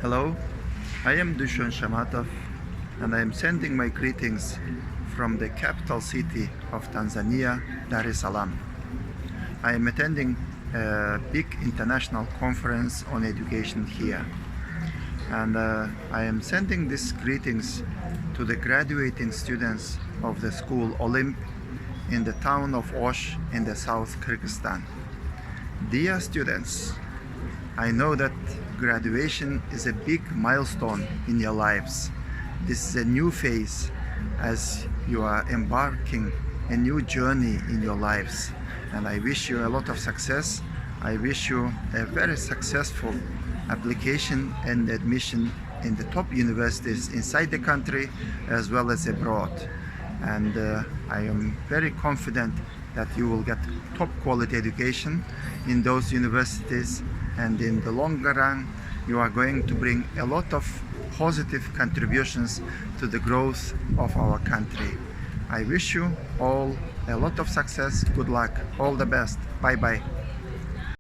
Hello, I am Dүйshön and I am sending my greetings from the capital city of Tanzania, Dar es Salaam. I am attending a big international conference on education here, and I am sending these greetings to the graduating students of the school Olymp in the town of Osh in the South Kyrgyzstan. Dear students, I know that graduation is a big milestone in your lives. This is a new phase as you are embarking a new journey in your lives, and I wish you a lot of success. I wish you a very successful application and admission in the top universities inside the country as well as abroad, and I am very confident that you will get top quality education in those universities, and in the longer run you are going to bring a lot of positive contributions to the growth of our country. I wish you all a lot of success, good luck, all the best, bye bye.